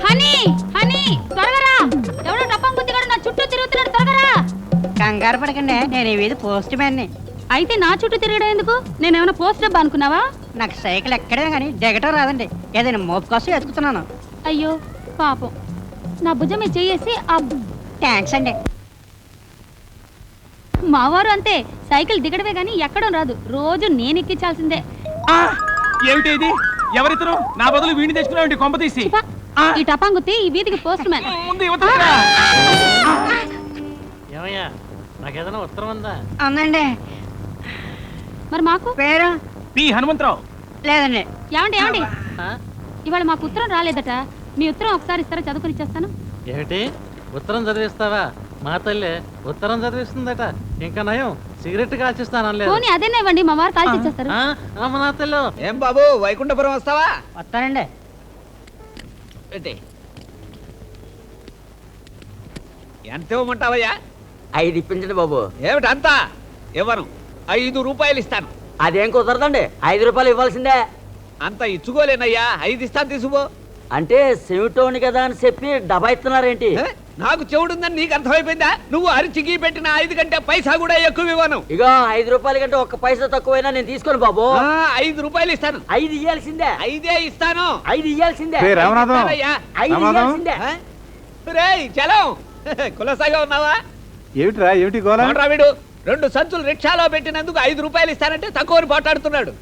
Honey honey త్వరగా రా. ఎవడో టప్పం గుద్దిగాడు నా చుట్టూ తిరుగుతున్నాడు, త్వరగా రా. కంగారు పడకండి, నేను వీధి పోస్ట్ మ్యాన్ని. అయితే నా చుట్టూ తిరగడం ఎందుకు? నేనేమైనా పోస్ట్ డబ్బా అనుకున్నావా? నాకు సైకిల్ ఎక్కడే కానీ దిగటం రాదండి, ఏదైనా మోపు కోసం ఎత్తుకుతున్నాను. అయ్యో పాపం, నా భుజం మీద చెయ్యేసి థ్యాంక్స్ అండి. మావారు అంతే, సైకిల్ దిగడమే గానీ ఎక్కడం రాదు, రోజు నేను ఎక్కించాల్సిందే. ఏమిటి ఇది? ఎవరితరు? నా బదులు వీడిని తెచ్చుకున్నావు కొంప తీసి. ఈ టపాంగుత్తి ఈ వీధికి పోస్ట్ మ్యాన్. ముందు ఏమయ్యా, నాకేదైనా ఉత్తరం ఉందా? అవునండి. మరి మాకు పేరు పి హనుమంతరావు. లేదండి. ఏమండి ఏమండి, ఇవాళ మాకు ఉత్తరం రాలేదట. మీ ఉత్తరం ఒకసారి ఇస్తారా, చదువుకుని ఇచ్చేస్తాను. ఏమిటి, ఉత్తరం చదివిస్తావా? మా తల్లి ఉత్తరం చదివిస్తుందట. ఇంకా నయం, సిగరెట్ కాల్చిస్తాను. పోనీ అదేనా ఇవ్వండి, మా వారు కాల్చి ఇచ్చేస్తారు. నా తల్లి. ఏం బాబు, వైకుంఠపురం వస్తావా? వస్తానండి. ఎంత ఇవ్వమంటావయ్యా? 5 ఇప్పించండి బాబు. ఏమిటంతా? ఇవ్వను, 5 రూపాయలు ఇస్తాను. అదేం కుదరదండి, 5 రూపాయలు ఇవ్వాల్సిందే. అంత ఇచ్చుకోలేనయ్యా, 5 ఇస్తాను, తీసుకో. అంటే సెమిటోని కదా అని చెప్పి డబ్బా ఇస్తున్నారేంటి? నాకు చెవుడుందని నీకు అర్థమైపోయిందా? నువ్వు అరిచికి పెట్టిన 5 కంటే పైసా కూడా ఎక్కువ ఇవ్వను. ఇగో 5 రూపాయల కంటే 1 పైసా తక్కువైనా నేను తీసుకోను బాబు. 5 రూపాయలు ఇస్తాను. 5 ఇయ్యాల్సిందే. 5 ఇస్తాను. 5 ఇయ్యాల్సిందే. 5 ఇయ్యాల్సిందే. రేయ్ చలం, కులసాగా ఉన్నావా? ఏమిట్రా, ఏమిటి గోళ? వీడు 2 సంచులు రిక్షాలో పెట్టినందుకు 5 రూపాయలు ఇస్తానంటే తక్కువని పోటాడుతున్నాడు.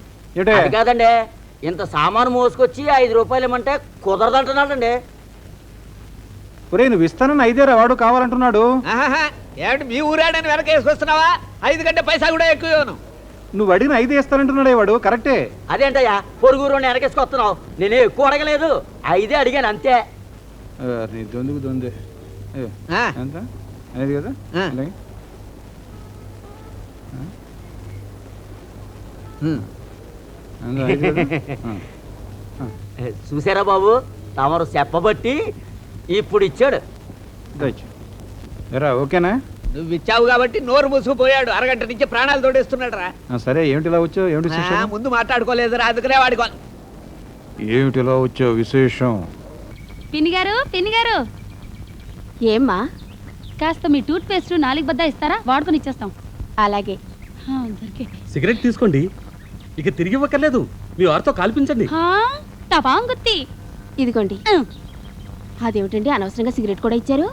అది కాదండి, ఇంత సామాను మోసుకొచ్చి 5 రూపాయలు ఇమ్మంటే కుదరదంటున్నాడండి. ఒరే, నువ్వు ఇస్తానని 5 వాడు కావాలంటున్నాడు. ఏమిటి మీ ఊరాడని వెనక వేసుకొస్తున్నావా? 5 కంటే పైసా కూడా ఎక్కువ ఇవ్వను. నువ్వు అడిగిన 5 ఇస్తానంటున్నాడే వాడు. కరెక్టే. అదేంటయ్యా, పొరుగురు వెనకేసుకొస్తున్నావు? నేను ఎక్కువ అడగలేదు, 5 అడిగాను అంతే. నీ దొందుకు దొందే ఎంత అనేది కదా. అలాగే. అందులో 5 కదా? చూసారా బాబు, తమరు చెప్పబట్టి ఇప్పుడు ఇచ్చాడు. ఎరా ఓకేనా? నువ్వు ఇచ్చావు కాబట్టి నోరు మూసుకుపోయాడు. అరగంట నుంచి ప్రాణాలు తోడేస్తున్నాడు రా. సరే, ఏమిటి ఇలా వచ్చావు? ఏమిటి విశేషం? ముందు మాట్లాడుకోలేదు రా, అందుకనే వాడుకో. ఏమిటి ఇలా వచ్చావు విశేషం? పిన్ని గారు, పిన్ని గారు. ఏమ్మా, కాస్త మీ టూత్ పేస్ట్ 4 బద్ద ఇస్తారా, వాడుకొని ఇచ్చేస్తాం. అలాగే. సిగరెట్ తీసుకోండి, ఇక తిరిగి ఇవ్వక్కర్లేదు. మీ వారితో కాల్పించండి. టపాంగుత్తి ఇదిగోండి. అదేమిటండి, అనవసరంగా సిగరెట్ కూడా ఇచ్చారు?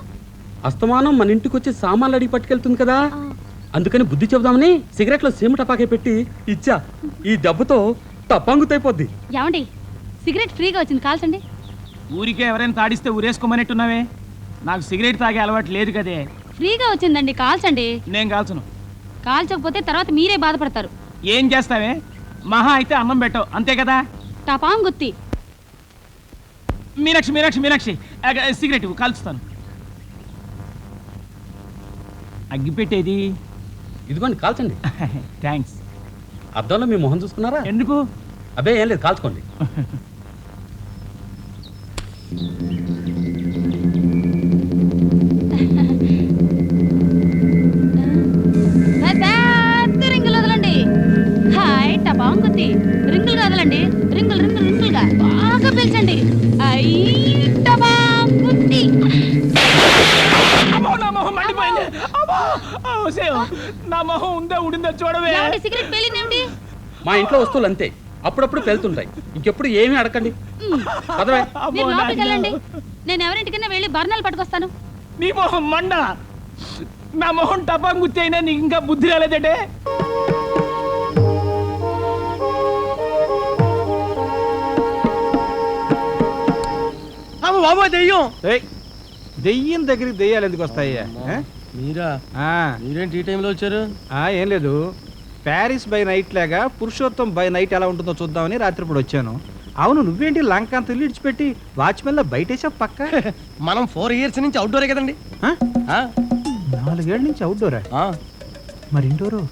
అస్తమానం మన ఇంటికి వచ్చి సామాన్లు అడిగి పట్టుకెళ్తుంది కదా, అందుకని బుద్ధి చెబుదామని సిగరెట్ లో సీమ టపాకే పెట్టి ఇచ్చా. ఈ దెబ్బతో టపాంగుతైపోద్ది. ఏమండి, సిగరెట్ ఫ్రీగా వచ్చింది, కాల్చండి. ఊరికే ఎవరైనా తాడిస్తే ఊరేసుకోమనేట్టున్నావే. నాకు సిగరెట్ తాగే అలవాటు లేదు కదే. ఫ్రీగా వచ్చిందండి, కాల్చండి. నేను కాల్చను. కాల్చకపోతే తర్వాత మీరే బాధపడతారు. ఏం చేస్తావే? మహా అయితే అన్నం పెట్టవు, అంతే కదా. టపాంగుత్తి. మీనాక్షి మీనాక్షి మీనాక్షి, సిగరెట్ కాల్చుతాను. అగ్గి పెట్టేది ఇదిగోండి, కాల్చండి. థ్యాంక్స్. అద్దంలో మీ మొహం చూసుకున్నారా? ఎందుకు? అబ్బే ఏం లేదు, కాల్చుకోండి. రింగులు వదలండి. హాయ్ టపాంగుత్తి. రింగులు వదలండి, రింగులు రింగులు రింగులుగా బాగా పిలిచండి. టపాంగుత్తి. నా మొహం ఉందా ఉడిందా చూడవే. సిగరెట్ పేలిందేమిటి? మా ఇంట్లో వస్తువులు అంతే, అప్పుడప్పుడు పెళ్తుంటాయి. ఇంకెప్పుడు ఏమీ అడగండి. మీరు లోపలికి వెళ్ళండి, నేను ఎవరింటికైనా వెళ్ళి బర్ణాలు పట్టుకొస్తాను. నీ మొహం మండ. నా మొహం టపాంగుత్తి అయినా నీకు ఇంకా బుద్ధి రాలేదంటే. దెయ్యం దగ్గరికి దెయ్యాలు ఎందుకు వస్తాయ్యా? మీరేంటి ఈ టైంలో వచ్చారు? ఏం లేదు, ప్యారిస్ బై నైట్ లాగా పురుషోత్తం బై నైట్ ఎలా ఉంటుందో చూద్దామని రాత్రిప్పుడు వచ్చాను. అవును, నువ్వేంటి లంక అంత ఇల్లు ఇడిచిపెట్టి వాచ్మెన్ లో బయటేసా పక్క? మనం 4 years నుంచి అవుట్డోరే కదండి. 4 ఏళ్ళ నుంచి అవుట్డోరా? మరి ఇండోరు?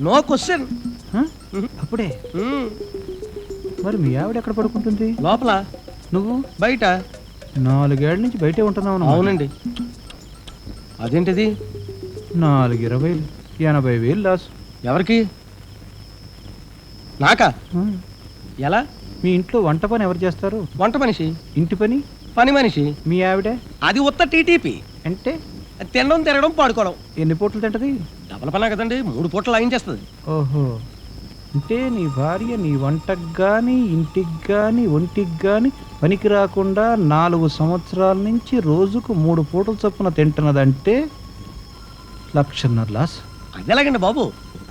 No question. అప్పుడే? మరి మీ ఆవిడ ఎక్కడ పడుకుంటుంది? లోపల. నువ్వు బయట. 4 ఏళ్ళ నుంచి బయటే ఉంటున్నావు. అవునండి. అదేంటిది? 4 20 80,000 లాస్. ఎవరికి? నాకా? ఎలా? మీ ఇంట్లో వంట పని ఎవరు చేస్తారు? వంట మనిషి, ఇంటి పని పని మనిషి, మీ ఆవిడ అది ఉత్త టీటీపీ. అంటే తినడం తిరగడం పడుకోవడం. ఎన్ని పూటలు తింటది? డబల్ పనా కదండి, 3 పూటలు లాగించేస్తుంది. ఓహో, అంటే నీ భార్య నీ వంటకు కానీ ఇంటికి కానీ ఒంటికి కానీ పనికి రాకుండా 4 సంవత్సరాల నుంచి రోజుకు 3 పూటలు చొప్పున తింటున్నదంటే 1,50,000 లాస్. అది ఎలాగండి బాబు?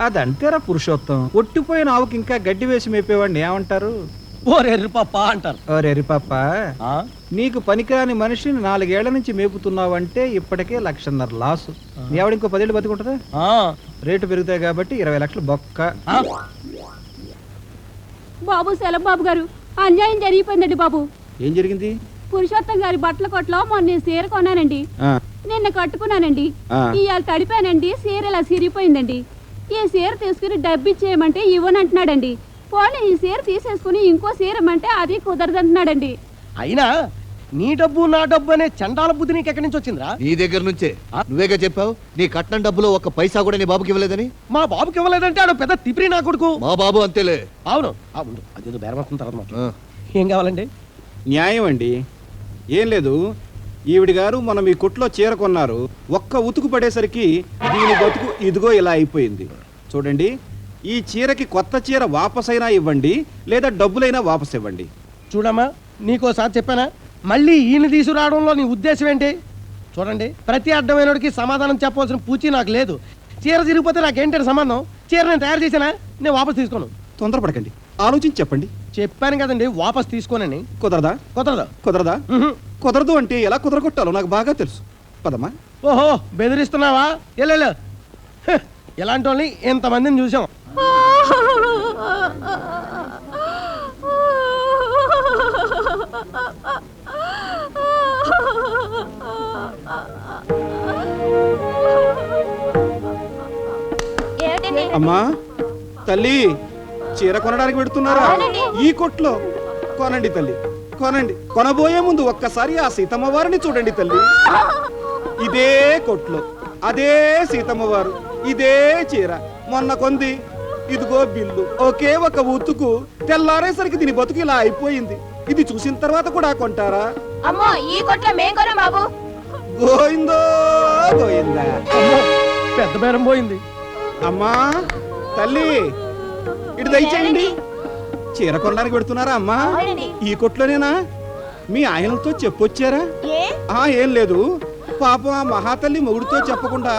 అదంతేరా పురుషోత్తం. ఒట్టిపోయిన ఆవుకి ఇంకా గడ్డి వేసి మేపేవాడిని ఏమంటారు? ఓరేర్రి పప్ప అంటారు. ఓరేరి పాప, ఆ? నీకు పనికిరాని మనిషిని 4 ఏళ్ల నుంచి మేపుతున్నావంటే ఇప్పటికే 1,50,000 లాసు. నీ ఆవిడ ఇంకో 10 ఏళ్ళు బతికుంటుందా? ఆ. రేటు పెరుగుతాయి కాబట్టి 20 లక్షలు బొక్క. ఆ? బాబు సెలవు బాబు గారు, అన్యాయం జరిగిపోయిందండి బాబు. ఏం జరిగింది? పురుషోత్తం గారి బట్టల కొట్లో మొన్న నేను చీర కొన్నానండి. ఆ, నిన్న కట్టుకున్నానండి. ఆ. ఇవాళ తడిపానండి, చీర ఇలా సిరిగిపోయిందండి. ఈ చీర తీసుకుని డబ్బు ఇచ్చేయమంటే ఇవ్వనంటున్నాడండి. పోనీ ఈ చీర తీసేసుకుని ఇంకో చీర ఇమ్మంటే అది కుదరదంటున్నాడండి. అయినా నీ డబ్బు నా డబ్బు అనే చండాల బుద్ధి నీకు ఎక్కడి నుంచి వచ్చిందిరా? నీ దగ్గర నుంచే. నువ్వేగా చెప్పావు నీ కట్నం డబ్బులో 1 పైసా కూడా నీ బాబుకి ఇవ్వలేదని. మా బాబుకి ఇవ్వలేదంటే ఆడు పెద్ద తిప్పిరి నా కొడుకు. మా బాబు అంతేలే. అవును అవును, అదేదో బేరం వస్తున్న తర్వాత మాట్లాడు. ఆ. ఏం కావాలండి? న్యాయం అండి. ఏం లేదు, ఈవిడి గారు మనం ఈ కొట్లో చీర కొన్నారు. ఒక్క ఉతుకు పడేసరికి దీని బతుకు ఇదిగో ఇలా అయిపోయింది. చూడండి, ఈ చీరకి కొత్త చీర వాపసైనా ఇవ్వండి, లేదా డబ్బులైనా వాపస్ ఇవ్వండి. చూడమ్మా, నీకోసారి చెప్పానా, మళ్ళీ ఈయన తీసుకురావడంలో నీ ఉద్దేశం ఏంటి? చూడండి, ప్రతి అడ్డమైనడికి సమాధానం చెప్పవలసిన పూచి నాకు లేదు. చీర తిరిగిపోతే నాకేంటంటే సంబంధం? చీర నేను తయారు చేశానా? నేను వాపస్ తీసుకోను. తొందరపడకండి, ఆలోచించి చెప్పండి. చెప్పాను కదండి వాపస్ తీసుకోనని. కుదరదా? కుదరదు. కుదరదా? ఉహు. కుదరదు అంటే ఎలా కుదరగొట్టాలో నాకు బాగా తెలుసు. పదమ్మా. ఓహో, బెదిరిస్తున్నావా? ఎల్లెళ్ళు. ఇలాంటి వాళ్ళని ఎంతమందిని చూసాం. అమ్మా, తల్లి, చీర కొనడానికి పెడుతున్నారా? ఈ కొట్లో కొనండి తల్లి, కొనండి. కొనబోయే ముందు ఒక్కసారి ఆ సీతమ్మ వారిని చూడండి తల్లి. ఇదే కొట్లో అదే సీతమ్మ వారు, ఇదే చీర మొన్న కొంది. ఇదిగో బిల్లు. ఒకే ఒక ఉతుకు తెల్లారేసరికి దీని బతుకు ఇలా అయిపోయింది. ఇది చూసిన తర్వాత కూడా కొంటారా? అమ్మో, ఈ కొట్లో మేం కొనం బాబు. గోయిందో గోయిందా. అమ్మో, పెద్ద బేరం పోయింది. అమ్మా, తల్లి, ఇటు దయచేయండి. చీర కొనడానికి పెడుతున్నారా అమ్మా? ఈ కొట్లోనేనా? మీ ఆయనతో చెప్పొచ్చారా? ఏం లేదు, పాపం ఆ మహాతల్లి మొగుడుతో చెప్పకుండా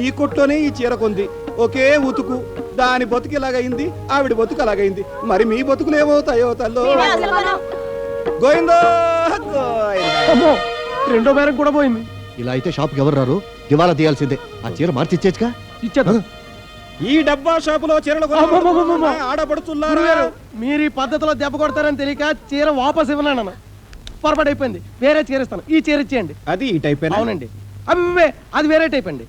ఈ కొట్లోనే ఈ చీర కొంది. ఒకే ఉతుకు, దాని బతుకు ఇలాగైంది, ఆవిడ బతుకు అలాగైంది. మరి మీ బతుకులు ఏమవుతాయో తల్లో. గోయిందో గోయిందా. అమ్మో, రెండో బేరం కూడా పోయింది. ఇలా అయితే షాప్కి ఎవరు రారు, దివాలా తీయాల్సిందే. ఆ చీర మార్చి ఇచ్చేచ్చుగా. ఇచ్చేద్దాం. ఈ డబ్బా షాపులో చీరలు అమ్మమ్మమ్మమ్మ. ఆడపడుతున్నారా? మీరు ఈ పద్ధతిలో దెబ్బ కొడతారని తెలియక చీర వాపస్ ఇవ్వనాను. పొరపాటు అయిపోయింది. వేరే చీర ఇస్తాను, ఈ చీర ఇచ్చేయండి. అది ఈ టైప్. అవునండి. అమ్మే, అది వేరే టైప్ అండి.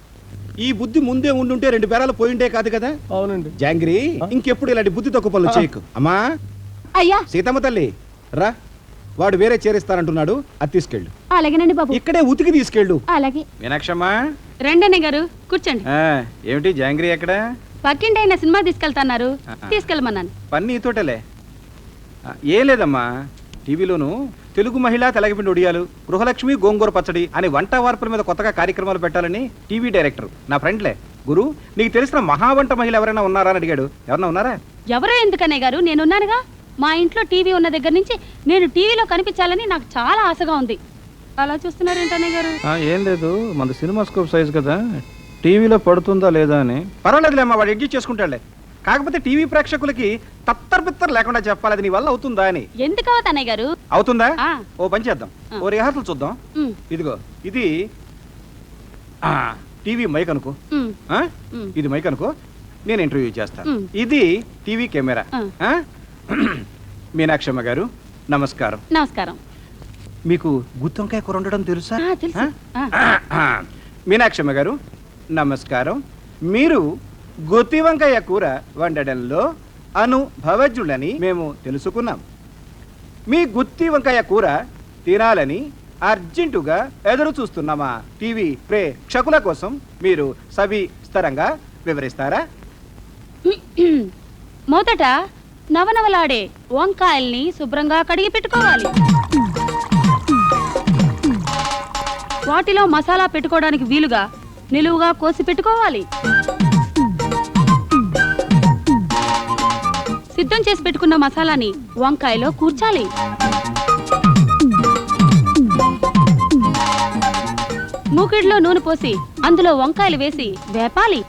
ఈ బుద్ధి ముందే ఉండుంటే 2 బేరాలు పోయిండే కాదు కదా. అవునండి. జాంగ్రీ, ఇంకెప్పుడు ఇలాంటి బుద్ధి తక్కువ పనులు చేయకు. అమ్మా, అయ్యా, సీతమ్మ తల్లి, రా. వాడు వేరే చేరిస్తానంటున్నాడు, అది తీసుకెళ్ళు. అలాగేనండి బాబు. ఇక్కడే ఉతికి తీసుకెళ్ళు. అలాగే. మీనాక్షమ్మా, రండి గారు, కూర్చోండి. ఏమిటి జాంగ్రీ ఎక్కడ? పక్కింటి ఆయన సినిమా తీసుకెళ్తున్నారు, తీసుకెళ్ళమన్నాను. పని నీతోటలే. ఏం లేదమ్మా, టీవీలోను తెలుగు మహిళా తెలగపిండి ఒడియాలు, గృహలక్ష్మి గోంగూర పచ్చడి అని వంట వార్పుల మీద కొత్తగా కార్యక్రమాలు పెట్టాలని టీవీ డైరెక్టర్ నా ఫ్రెండ్లే గురు, నీకు తెలిసిన మహావంట మహిళ ఎవరైనా ఉన్నారా అని అడిగాడు. ఎవరన్నా ఉన్నారా? ఎవరో ఎందుకనే గారు, నేనున్నానుగా. మా ఇంట్లో టీవీ ఉన్న దగ్గర నుంచి నేను టీవీలో కనిపించాలని నాకు చాలా ఆశగా ఉంది. అలా చూస్తున్నారేంటనే గారు? ఏం లేదు, మన సినిమా స్కోప్ సైజ్ కదా, టీవీలో పడుతుందా లేదా అని. పర్వాలేదులేమ్మా, వాడు ఎడ్జిట్ చేసుకుంటాడులే. కాకపోతే టీవీ ప్రేక్షకులకి తత్తర్ లేకుండా చెప్పాలి, అది నీ వల్ల అవుతుందా అని. ఎందుకు అవుతానే గారు? అవుతుందా? ఆ. ఓ పని చేద్దాం, ఓ రిహార్సల్ చూద్దాం. ఉమ్, ఇదిగో ఇది టీవీ మైక్ అనుకో. ఉమ్, ఆ? ఉమ్. ఇది మైక్ అనుకో, నేను ఇంటర్వ్యూ చేస్తాను. ఉమ్. ఇది టీవీ కెమెరా. ఆ. ఆ? మీనాక్షమ్మ గారు నమస్కారం. నమస్కారం. మీకు గుత్తొంకాయ కూర వండడం తెలుసా? తెలుసు. మీనాక్షమ్మ గారు నమస్కారం. మీరు గుత్తి వంకాయ కూర వండడంలో అనుభవజ్ఞులని మేము తెలుసుకున్నాం. మీ గుత్తి వంకాయ కూర తినాలని అర్జెంటుగా ఎదురు చూస్తున్నామా టీవీ ప్రేక్షకుల కోసం మీరు సవిస్తరంగా వివరిస్తారా? మొదట నవనవలాడే వంకాయల్ని శుభ్రంగా కడిగి పెట్టుకోవాలి. వాటిలో మసాలా పెట్టుకోవడానికి వీలుగా నిలువుగా కోసి పెట్టుకోవాలి. సిద్ధం చేసి పెట్టుకున్న మసాలాని వంకాయలో కూర్చాలి. మూకిడిలో నూనె పోసి అందులో వంకాయలు వేసి వేపాలి.